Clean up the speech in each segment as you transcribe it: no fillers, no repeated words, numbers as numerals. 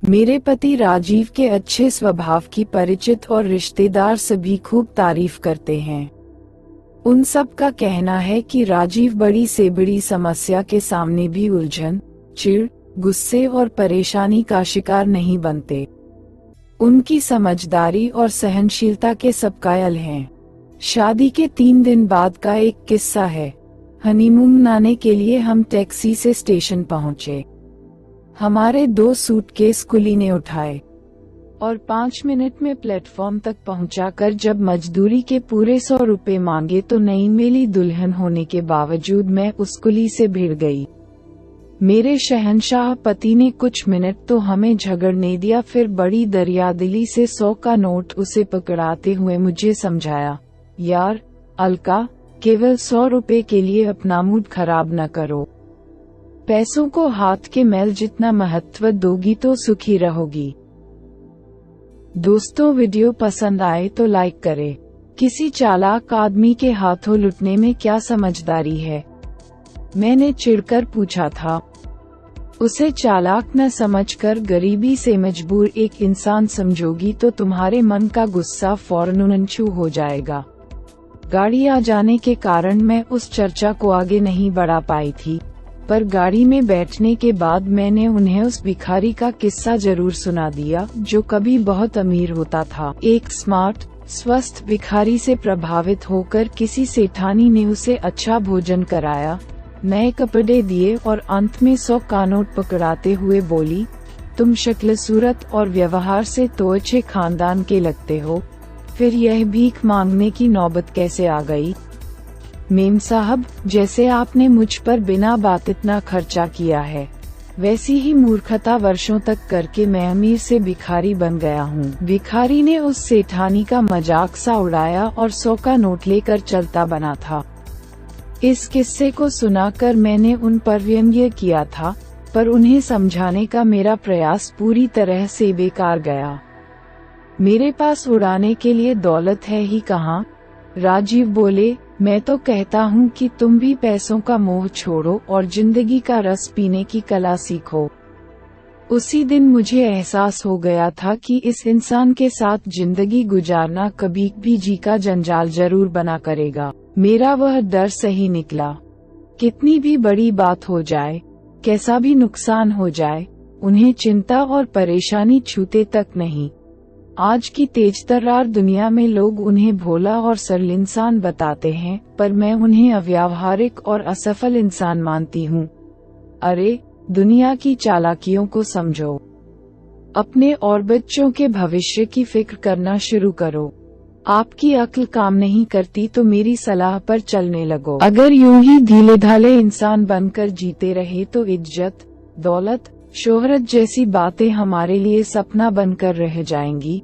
मेरे पति राजीव के अच्छे स्वभाव की परिचित और रिश्तेदार सभी खूब तारीफ करते हैं। उन सब का कहना है कि राजीव बड़ी से बड़ी समस्या के सामने भी उलझन, चिढ़, गुस्से और परेशानी का शिकार नहीं बनते। उनकी समझदारी और सहनशीलता के सब कायल हैं। शादी के 3 दिन बाद का एक किस्सा है। हनीमून मनाने के लिए हम टैक्सी से स्टेशन पहुंचे। हमारे 2 सूटकेस कुली ने उठाए और 5 मिनट में प्लेटफॉर्म तक पहुंचाकर जब मजदूरी के पूरे 100 रुपए मांगे तो नई मेरी दुल्हन होने के बावजूद मैं उस कुली से भिड़ गई। मेरे शहंशाह पति ने कुछ मिनट तो हमें झगड़ने दिया, फिर बड़ी दरियादिली से 100 का नोट उसे पकड़ाते हुए मुझे समझाया, यार अलका, केवल 100 रुपए के लिए अपना मूड खराब न करो। पैसों को हाथ के मैल जितना महत्व दोगी तो सुखी रहोगी। दोस्तों, वीडियो पसंद आए तो लाइक करें। किसी चालाक आदमी के हाथों लुटने में क्या समझदारी है? मैंने चिढ़कर पूछा था। उसे चालाक न समझकर गरीबी से मजबूर एक इंसान समझोगी तो तुम्हारे मन का गुस्सा फौरन छू हो जाएगा। गाड़ी आ जाने के कारण मैं उस चर्चा को आगे नहीं बढ़ा पाई थी, पर गाड़ी में बैठने के बाद मैंने उन्हें उस भिखारी का किस्सा जरूर सुना दिया जो कभी बहुत अमीर होता था। एक स्मार्ट, स्वस्थ भिखारी से प्रभावित होकर किसी सेठानी ने उसे अच्छा भोजन कराया, नए कपड़े दिए और अंत में 100 का नोट पकड़ाते हुए बोली, तुम शक्ल सूरत और व्यवहार से तो अच्छे खानदान के लगते हो, फिर यह भीख मांगने की नौबत कैसे आ गई? मेम साहब, जैसे आपने मुझ पर बिना बात इतना खर्चा किया है, वैसी ही मूर्खता वर्षों तक करके मैं अमीर से भिखारी बन गया हूँ। भिखारी ने उस सेठानी का मजाक सा उड़ाया और 100 का नोट लेकर चलता बना था। इस किस्से को सुनाकर मैंने उन पर व्यंग्य किया था, पर उन्हें समझाने का मेरा प्रयास पूरी तरह से बेकार गया। मेरे पास उड़ाने के लिए दौलत है ही कहाँ? राजीव बोले, मैं तो कहता हूँ कि तुम भी पैसों का मोह छोड़ो और जिंदगी का रस पीने की कला सीखो। उसी दिन मुझे एहसास हो गया था कि इस इंसान के साथ जिंदगी गुजारना कभी भी जी का जंजाल जरूर बना करेगा। मेरा वह डर सही निकला। कितनी भी बड़ी बात हो जाए, कैसा भी नुकसान हो जाए, उन्हें चिंता और परेशानी छूते तक नहीं। आज की तेजतर्रार दुनिया में लोग उन्हें भोला और सरल इंसान बताते हैं, पर मैं उन्हें अव्यावहारिक और असफल इंसान मानती हूँ। अरे, दुनिया की चालाकियों को समझो। अपने और बच्चों के भविष्य की फिक्र करना शुरू करो। आपकी अक्ल काम नहीं करती तो मेरी सलाह पर चलने लगो। अगर यूं ही ढीले ढाले इंसान बनकर जीते रहे तो इज्जत, दौलत, शोहरत जैसी बातें हमारे लिए सपना बनकर रह जाएंगी।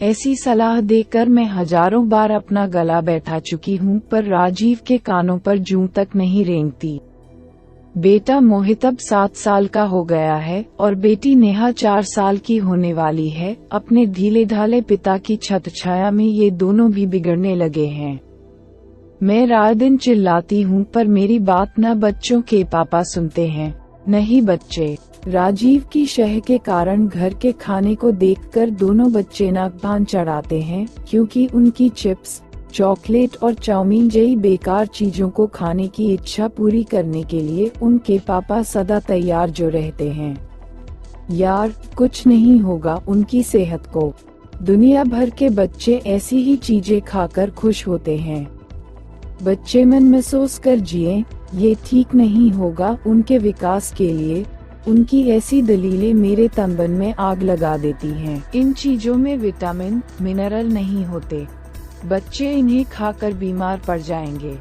ऐसी सलाह देकर मैं हजारों बार अपना गला बैठा चुकी हूँ, पर राजीव के कानों पर जूं तक नहीं रेंगती। बेटा मोहित अब 7 साल का हो गया है और बेटी नेहा 4 साल की होने वाली है। अपने ढीले ढाले पिता की छत्र छाया में ये दोनों भी बिगड़ने लगे हैं। मैं रात दिन चिल्लाती हूँ, पर मेरी बात न बच्चों के पापा सुनते हैं, न ही बच्चे। राजीव की शह के कारण घर के खाने को देखकर दोनों बच्चे नाक बांध चढ़ाते हैं, क्योंकि उनकी चिप्स, चॉकलेट और चाउमीन जैसी बेकार चीजों को खाने की इच्छा पूरी करने के लिए उनके पापा सदा तैयार जो रहते हैं। यार, कुछ नहीं होगा उनकी सेहत को। दुनिया भर के बच्चे ऐसी ही चीजें खाकर खुश होते हैं। बच्चे मन महसूस कर जिए, ये ठीक नहीं होगा उनके विकास के लिए। उनकी ऐसी दलीलें मेरे तन में आग लगा देती हैं। इन चीजों में विटामिन, मिनरल नहीं होते। बच्चे इन्हें खाकर बीमार पड़ जाएंगे,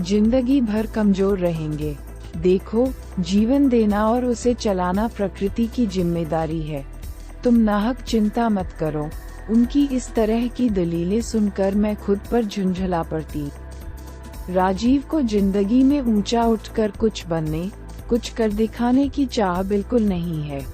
जिंदगी भर कमजोर रहेंगे। देखो, जीवन देना और उसे चलाना प्रकृति की जिम्मेदारी है। तुम नाहक चिंता मत करो। उनकी इस तरह की दलीलें सुनकर मैं खुद पर झुंझला पड़ती। राजीव को जिंदगी में ऊंचा उठकर कुछ बनने, कुछ कर दिखाने की चाह बिल्कुल नहीं है।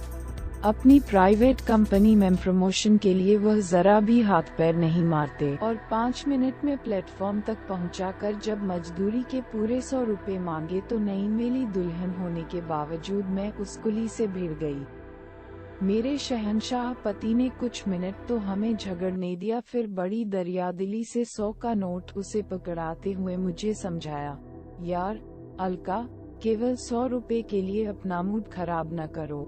अपनी प्राइवेट कंपनी में प्रमोशन के लिए वह जरा भी हाथ पैर नहीं मारते और 5 मिनट में प्लेटफॉर्म तक पहुंचाकर जब मजदूरी के पूरे 100 रुपए मांगे तो नई मेरी दुल्हन होने के बावजूद मैं उस कुली से भिड़ गई। मेरे शहंशाह पति ने कुछ मिनट तो हमें झगड़ने दिया, फिर बड़ी दरियादिली से 100 का नोट उसे पकड़ाते हुए मुझे समझाया, यार अलका, केवल 100 रुपए के लिए अपना मूड खराब न करो।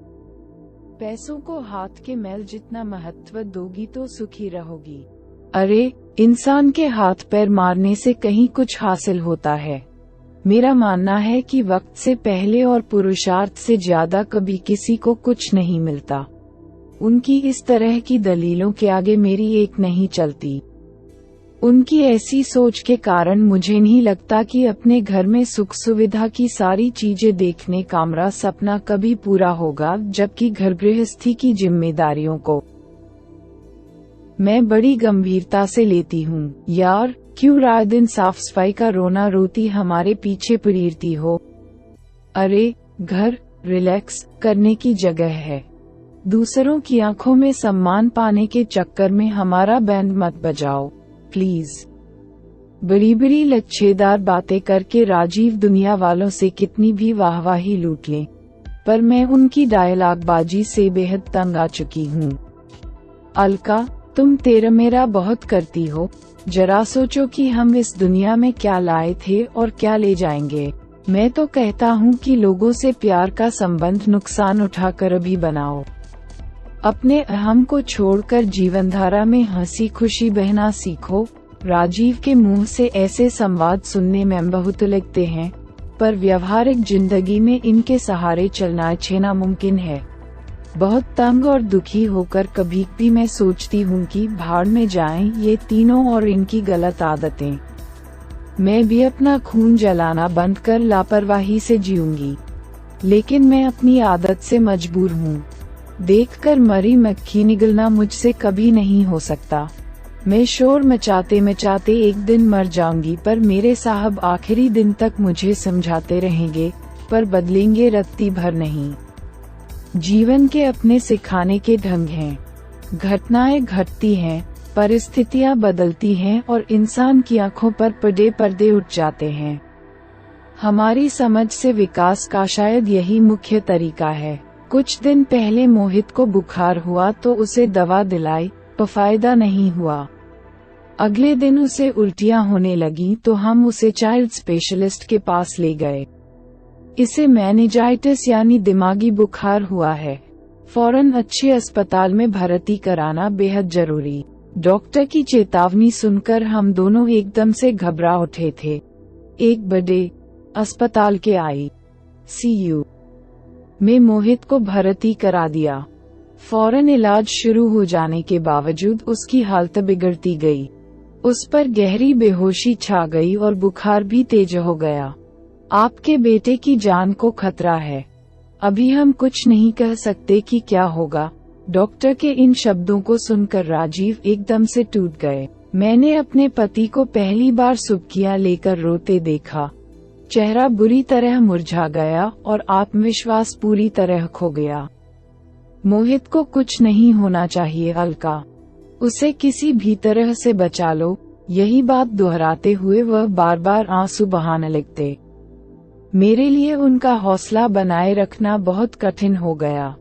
पैसों को हाथ के मैल जितना महत्व दोगी तो सुखी रहोगी। अरे, इंसान के हाथ पैर मारने से कहीं कुछ हासिल होता है? मेरा मानना है कि वक्त से पहले और पुरुषार्थ से ज्यादा कभी किसी को कुछ नहीं मिलता। उनकी इस तरह की दलीलों के आगे मेरी एक नहीं चलती। उनकी ऐसी सोच के कारण मुझे नहीं लगता कि अपने घर में सुख सुविधा की सारी चीजें देखने का मेरा सपना कभी पूरा होगा, जबकि घर गृहस्थी की जिम्मेदारियों को मैं बड़ी गंभीरता से लेती हूँ। यार, क्यों रात दिन साफ सफाई का रोना रोती हमारे पीछे पड़ती हो? अरे, घर रिलैक्स करने की जगह है। दूसरों की आंखों में सम्मान पाने के चक्कर में हमारा बैंड मत बजाओ प्लीज। बड़ी बड़ी लच्छेदार बातें करके राजीव दुनिया वालों से कितनी भी वाहवाही लूट लें, पर मैं उनकी डायलॉगबाजी से बेहद तंग आ चुकी हूँ। अलका, तुम तेरा मेरा बहुत करती हो। जरा सोचो कि हम इस दुनिया में क्या लाए थे और क्या ले जाएंगे। मैं तो कहता हूँ कि लोगों से प्यार का संबंध नुकसान उठाकर अभी बनाओ। अपने अहम को छोड़कर जीवनधारा में हंसी खुशी बहना सीखो। राजीव के मुंह से ऐसे संवाद सुनने में बहुत लगते हैं, पर व्यवहारिक जिंदगी में इनके सहारे चलना अच्छे नामुमकिन है। बहुत तंग और दुखी होकर कभी भी मैं सोचती हूँ कि भाड़ में जाएं ये तीनों और इनकी गलत आदतें। मैं भी अपना खून जलाना बंद कर लापरवाही से जीऊंगी, लेकिन मैं अपनी आदत से मजबूर हूँ। देखकर मरी मक्खी निगलना मुझसे कभी नहीं हो सकता। मैं शोर मचाते मचाते एक दिन मर जाऊंगी, पर मेरे साहब आखिरी दिन तक मुझे समझाते रहेंगे, पर बदलेंगे रत्ती भर नहीं। जीवन के अपने सिखाने के ढंग हैं। घटनाएं घटती हैं, परिस्थितियां बदलती हैं और इंसान की आंखों पर पर्दे उठ जाते हैं। हमारी समझ से विकास का शायद यही मुख्य तरीका है। कुछ दिन पहले मोहित को बुखार हुआ तो उसे दवा दिलाई, पर फायदा नहीं हुआ। अगले दिन उसे उल्टियां होने लगी तो हम उसे चाइल्ड स्पेशलिस्ट के पास ले गए। इसे मेनिंजाइटिस यानी दिमागी बुखार हुआ है। फौरन अच्छे अस्पताल में भर्ती कराना बेहद जरूरी। डॉक्टर की चेतावनी सुनकर हम दोनों एकदम से घबरा उठे थे। एक बड़े अस्पताल के ICU में मोहित को भर्ती करा दिया। फौरन इलाज शुरू हो जाने के बावजूद उसकी हालत बिगड़ती गई। उस पर गहरी बेहोशी छा गई और बुखार भी तेज हो गया। आपके बेटे की जान को खतरा है। अभी हम कुछ नहीं कह सकते कि क्या होगा। डॉक्टर के इन शब्दों को सुनकर राजीव एकदम से टूट गए। मैंने अपने पति को पहली बार सुबकियां लेकर रोते देखा। चेहरा बुरी तरह मुरझा गया और आत्मविश्वास पूरी तरह खो गया। मोहित को कुछ नहीं होना चाहिए अलका, उसे किसी भी तरह से बचा लो। यही बात दोहराते हुए वह बार बार आंसू बहाने लगते। मेरे लिए उनका हौसला बनाए रखना बहुत कठिन हो गया।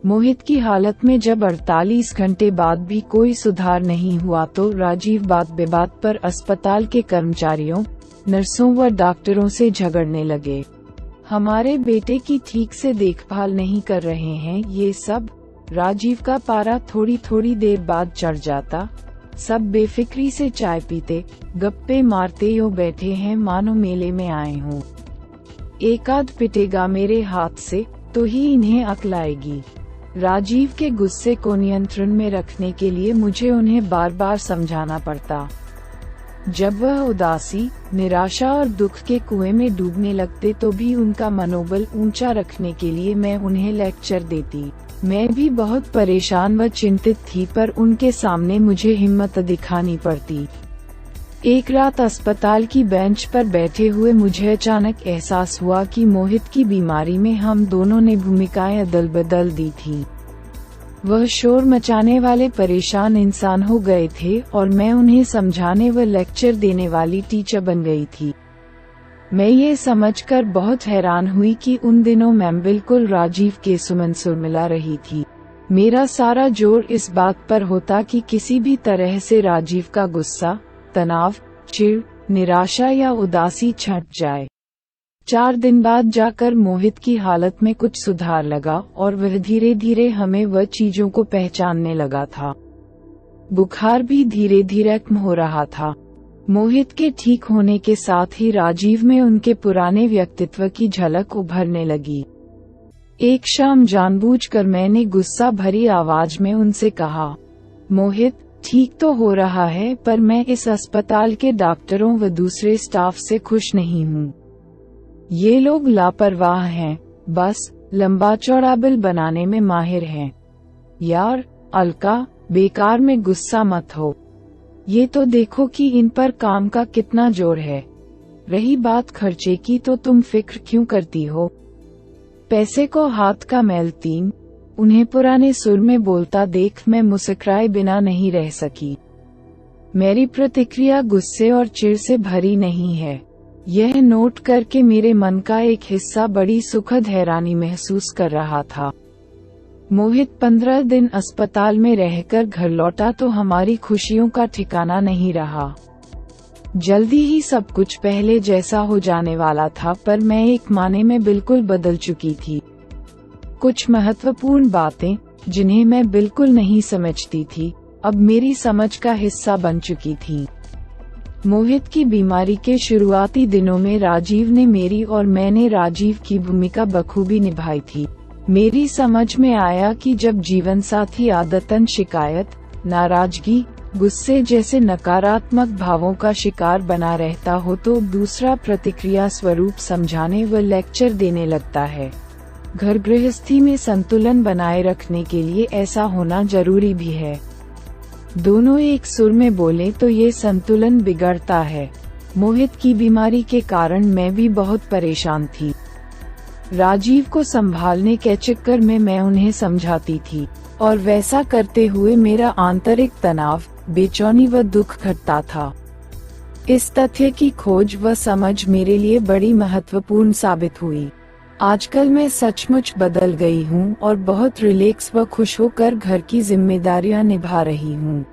मोहित की हालत में जब 48 घंटे बाद भी कोई सुधार नहीं हुआ तो राजीव बात बेबात पर अस्पताल के कर्मचारियों, नर्सों व डॉक्टरों से झगड़ने लगे। हमारे बेटे की ठीक से देखभाल नहीं कर रहे हैं ये सब। राजीव का पारा थोड़ी थोड़ी देर बाद चढ़ जाता। सब बेफिक्री से चाय पीते, गप्पे मारते यो बैठे हैं मानो मेले में आए हों। एक आध पिटेगा मेरे हाथ से तो ही इन्हें अक्ल आएगी। राजीव के गुस्से को नियंत्रण में रखने के लिए मुझे उन्हें बार बार समझाना पड़ता। जब वह उदासी, निराशा और दुख के कुएं में डूबने लगते तो भी उनका मनोबल ऊंचा रखने के लिए मैं उन्हें लेक्चर देती। मैं भी बहुत परेशान व चिंतित थी, पर उनके सामने मुझे हिम्मत दिखानी पड़ती। एक रात अस्पताल की बेंच पर बैठे हुए मुझे अचानक एहसास हुआ कि मोहित की बीमारी में हम दोनों ने भूमिकाएं अदल बदल दी थी। वह शोर मचाने वाले परेशान इंसान हो गए थे और मैं उन्हें समझाने व लेक्चर देने वाली टीचर बन गई थी। मैं ये समझकर बहुत हैरान हुई कि उन दिनों मैं बिल्कुल राजीव के सुमन सुर मिला रही थी। मेरा सारा जोर इस बात पर होता कि किसी भी तरह से राजीव का गुस्सा, तनाव, चिढ़, निराशा या उदासी छंट जाए। 4 दिन बाद जाकर मोहित की हालत में कुछ सुधार लगा और वह धीरे धीरे हमें वह चीजों को पहचानने लगा था। बुखार भी धीरे धीरे कम हो रहा था। मोहित के ठीक होने के साथ ही राजीव में उनके पुराने व्यक्तित्व की झलक उभरने लगी। एक शाम जानबूझकर मैंने गुस्सा भरी आवाज में उनसे कहा, मोहित, ठीक तो हो रहा है, पर मैं इस अस्पताल के डॉक्टरों व दूसरे स्टाफ से खुश नहीं हूँ। ये लोग लापरवाह हैं, बस लंबा चौड़ा बिल बनाने में माहिर हैं। यार अलका, बेकार में गुस्सा मत हो। ये तो देखो कि इन पर काम का कितना जोर है। रही बात खर्चे की तो तुम फिक्र क्यों करती हो? पैसे को हाथ का मैल तीन। उन्हें पुराने सुर में बोलता देख मैं मुस्कुराए बिना नहीं रह सकी। मेरी प्रतिक्रिया गुस्से और चिढ़ से भरी नहीं है। यह नोट करके मेरे मन का एक हिस्सा बड़ी सुखद हैरानी महसूस कर रहा था। मोहित 15 दिन अस्पताल में रहकर घर लौटा तो हमारी खुशियों का ठिकाना नहीं रहा। जल्दी ही सब कुछ पहले जैसा हो जाने वाला था, पर मैं एक माने में बिल्कुल बदल चुकी थी। कुछ महत्वपूर्ण बातें जिन्हें मैं बिल्कुल नहीं समझती थी, अब मेरी समझ का हिस्सा बन चुकी थीं। मोहित की बीमारी के शुरुआती दिनों में राजीव ने मेरी और मैंने राजीव की भूमिका बखूबी निभाई थी। मेरी समझ में आया कि जब जीवन साथी आदतन शिकायत, नाराजगी, गुस्से जैसे नकारात्मक भावों का शिकार बना रहता हो तो दूसरा प्रतिक्रिया स्वरूप समझाने व लेक्चर देने लगता है। घर गृहस्थी में संतुलन बनाए रखने के लिए ऐसा होना जरूरी भी है। दोनों एक सुर में बोले तो ये संतुलन बिगड़ता है। मोहित की बीमारी के कारण मैं भी बहुत परेशान थी। राजीव को संभालने के चक्कर में मैं उन्हें समझाती थी और वैसा करते हुए मेरा आंतरिक तनाव, बेचैनी व दुख घटता था। इस तथ्य की खोज व समझ मेरे लिए बड़ी महत्वपूर्ण साबित हुई। आजकल मैं सचमुच बदल गई हूँ और बहुत रिलैक्स व खुश होकर घर की जिम्मेदारियां निभा रही हूँ।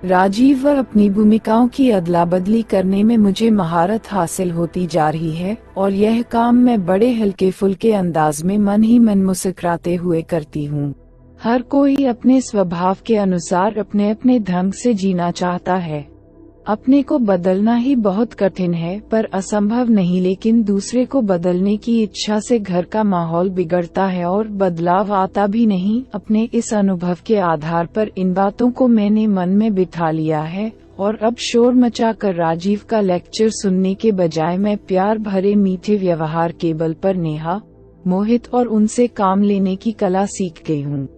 राजीव व अपनी भूमिकाओं की अदला बदली करने में मुझे महारत हासिल होती जा रही है और यह काम मैं बड़े हल्के फुल्के अंदाज में मन ही मन मुस्कुराते हुए करती हूँ। हर कोई अपने स्वभाव के अनुसार अपने अपने ढंग से जीना चाहता है। अपने को बदलना ही बहुत कठिन है पर असंभव नहीं, लेकिन दूसरे को बदलने की इच्छा से घर का माहौल बिगड़ता है और बदलाव आता भी नहीं। अपने इस अनुभव के आधार पर इन बातों को मैंने मन में बिठा लिया है और अब शोर मचाकर राजीव का लेक्चर सुनने के बजाय मैं प्यार भरे मीठे व्यवहार के बल पर नेहा, मोहित और उनसे काम लेने की कला सीख गई हूँ।